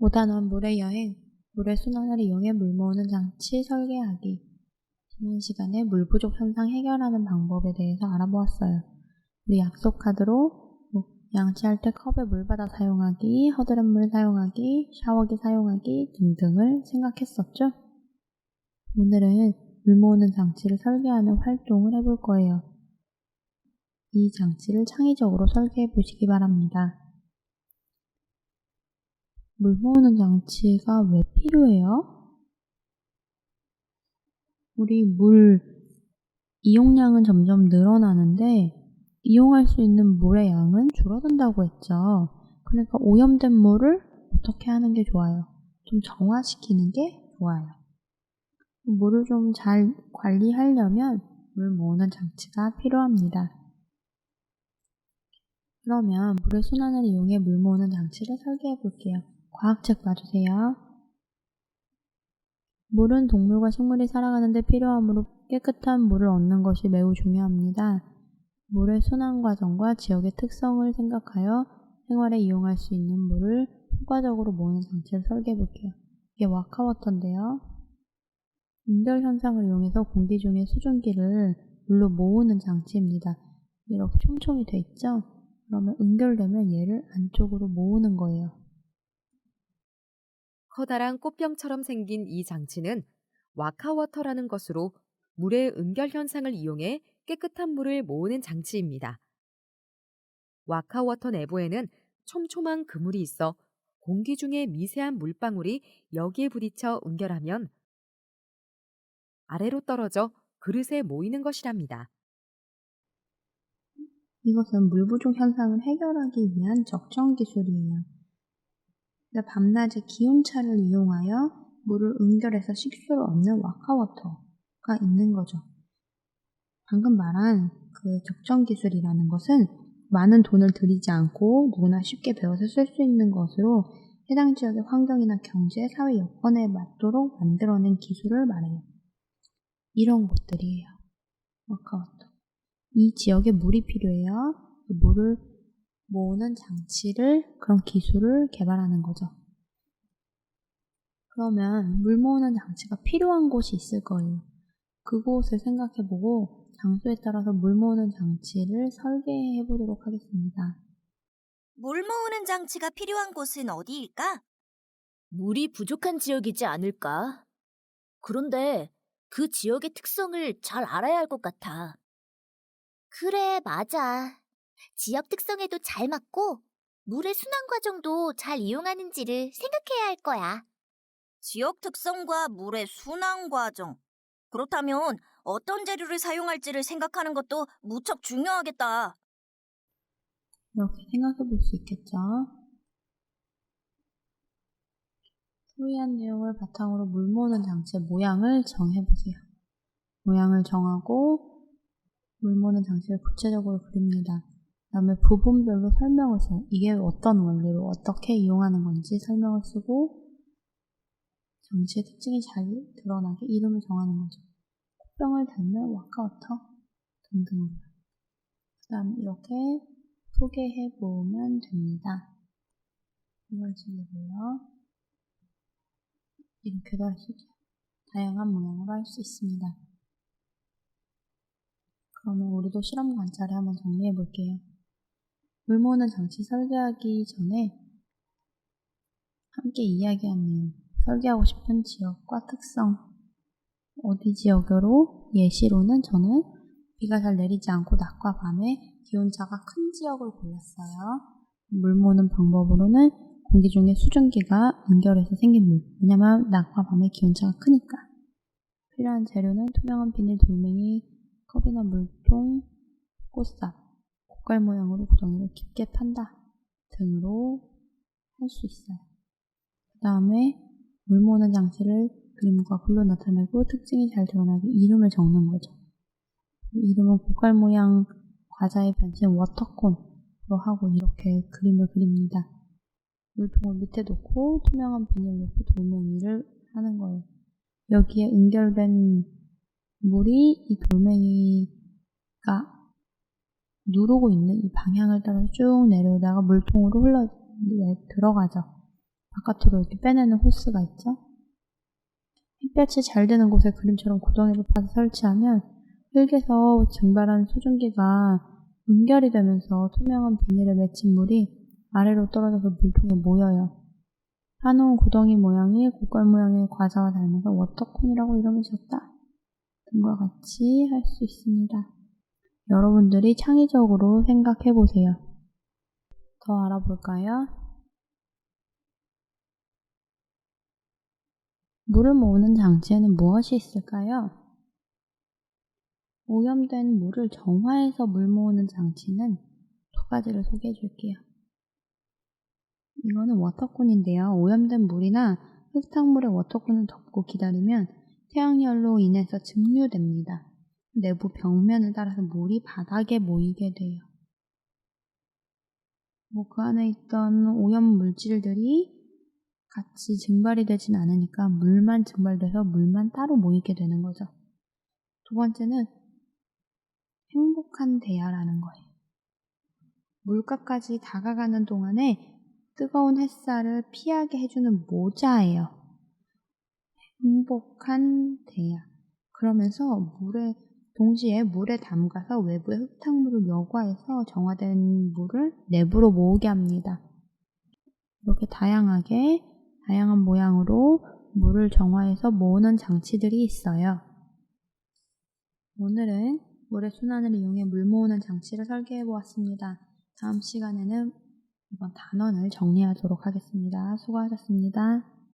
5단원 물의 여행, 물의 순환을 이용해 물 모으는 장치 설계하기. 지난 시간에 물 부족 현상 해결하는 방법에 대해서 알아보았어요. 우리 약속 카드로 양치할 때 컵에 물 받아 사용하기, 허드렛 물 사용하기, 샤워기 사용하기 등등을 생각했었죠? 오늘은 물 모으는 장치를 설계하는 활동을 해볼 거예요. 이 장치를 창의적으로 설계해 보시기 바랍니다. 물 모으는 장치가 왜 필요해요? 우리 물 이용량은 점점 늘어나는데 이용할 수 있는 물의 양은 줄어든다고 했죠. 그러니까 오염된 물을 어떻게 하는 게 좋아요? 좀 정화시키는 게 좋아요. 물을 좀 잘 관리하려면 물 모으는 장치가 필요합니다. 그러면 물의 순환을 이용해 물 모으는 장치를 설계해 볼게요. 과학책 봐주세요. 물은 동물과 식물이 살아가는 데 필요하므로 깨끗한 물을 얻는 것이 매우 중요합니다. 물의 순환 과정과 지역의 특성을 생각하여 생활에 이용할 수 있는 물을 효과적으로 모으는 장치를 설계해 볼게요. 이게 와카워터인데요. 응결 현상을 이용해서 공기 중의 수증기를 물로 모으는 장치입니다. 이렇게 촘촘히 돼 있죠? 그러면 응결되면 얘를 안쪽으로 모으는 거예요. 커다란 꽃병처럼 생긴 이 장치는 와카워터라는 것으로 물의 응결 현상을 이용해 깨끗한 물을 모으는 장치입니다. 와카워터 내부에는 촘촘한 그물이 있어 공기 중에 미세한 물방울이 여기에 부딪혀 응결하면 아래로 떨어져 그릇에 모이는 것이랍니다. 이것은 물 부족 현상을 해결하기 위한 적정 기술이에요. 밤낮의 기온차를 이용하여 물을 응결해서 식수를 얻는 와카워터가 있는 거죠. 방금 말한 그 적정 기술이라는 것은 많은 돈을 들이지 않고 누구나 쉽게 배워서 쓸 수 있는 것으로 해당 지역의 환경이나 경제, 사회 여건에 맞도록 만들어낸 기술을 말해요. 이런 것들이에요. 와카워터. 이 지역에 물이 필요해요. 물을 모으는 장치를, 그런 기술을 개발하는 거죠. 그러면 물 모으는 장치가 필요한 곳이 있을 거예요. 그곳을 생각해보고 장소에 따라서 물 모으는 장치를 설계해 보도록 하겠습니다. 물 모으는 장치가 필요한 곳은 어디일까? 물이 부족한 지역이지 않을까? 그런데 그 지역의 특성을 잘 알아야 할 것 같아. 그래, 맞아. 지역 특성에도 잘 맞고 물의 순환 과정도 잘 이용하는지를 생각해야 할 거야. 지역 특성과 물의 순환 과정. 그렇다면 어떤 재료를 사용할지를 생각하는 것도 무척 중요하겠다. 이렇게 생각해 볼 수 있겠죠. 소위한 내용을 바탕으로 물 모으는 장치의 모양을 정해보세요. 모양을 정하고 물 모으는 장치를 구체적으로 그립니다. 그 다음에 부분별로 설명을 써요. 이게 어떤 원리로 어떻게 이용하는 건지 설명을 쓰고 장치의 특징이 잘 드러나게 이름을 정하는 거죠. 꽃병을 달면 와카워터 등등으로. 그 다음에 이렇게 소개해보면 됩니다. 이런 식으로요. 이렇게도 할 수 있죠. 다양한 모양으로 할 수 있습니다. 그러면 우리도 실험 관찰을 한번 정리해 볼게요. 물 모으는 장치 설계하기 전에 함께 이야기한 내용, 설계하고 싶은 지역과 특성, 어디 지역으로, 예시로는 저는 비가 잘 내리지 않고 낮과 밤에 기온차가 큰 지역을 골랐어요. 물 모으는 방법으로는 공기 중에 수증기가 응결해서 생긴 물, 왜냐면 낮과 밤에 기온차가 크니까. 필요한 재료는 투명한 비닐 돌멩이, 컵이나 물통, 꽃삽, 고깔 모양으로 고정해서 깊게 판다 등으로 할 수 있어요. 그 다음에 물 모으는 장치를 그림과 글로 나타내고 특징이 잘 드러나게 이름을 적는 거죠. 이름은 고깔 모양 과자의 변신 워터콘으로 하고 이렇게 그림을 그립니다. 물통을 밑에 놓고 투명한 비닐 놓고 돌멩이를 하는 거예요. 여기에 응결된 물이 이 돌멩이가 누르고 있는 이 방향을 따라서 쭉 내려오다가 물통으로 들어가죠. 바깥으로 이렇게 빼내는 호스가 있죠. 햇볕이 잘 드는 곳에 그림처럼 구덩이를 파서 설치하면 흙에서 증발한 수증기가 응결이 되면서 투명한 비닐에 맺힌 물이 아래로 떨어져서 물통에 모여요. 파놓은 구덩이 모양이 고깔 모양의 과자와 닮아서 워터콘이라고 이름을 지었다. 등과 같이 할 수 있습니다. 여러분들이 창의적으로 생각해 보세요. 더 알아볼까요? 물을 모으는 장치에는 무엇이 있을까요? 오염된 물을 정화해서 물 모으는 장치는 두 가지를 소개해 줄게요. 이거는 워터콘인데요. 오염된 물이나 흙탕물에 워터콘을 덮고 기다리면 태양열로 인해서 증류됩니다. 내부 벽면을 따라서 물이 바닥에 모이게 돼요. 그 안에 있던 오염 물질들이 같이 증발이 되진 않으니까 물만 증발돼서 물만 따로 모이게 되는 거죠. 두 번째는 행복한 대야라는 거예요. 물가까지 다가가는 동안에 뜨거운 햇살을 피하게 해주는 모자예요. 행복한 대야. 그러면서 동시에 물에 담가서 외부의 흙탕물을 여과해서 정화된 물을 내부로 모으게 합니다. 이렇게 다양한 모양으로 물을 정화해서 모으는 장치들이 있어요. 오늘은 물의 순환을 이용해 물 모으는 장치를 설계해 보았습니다. 다음 시간에는 이번 단원을 정리하도록 하겠습니다. 수고하셨습니다.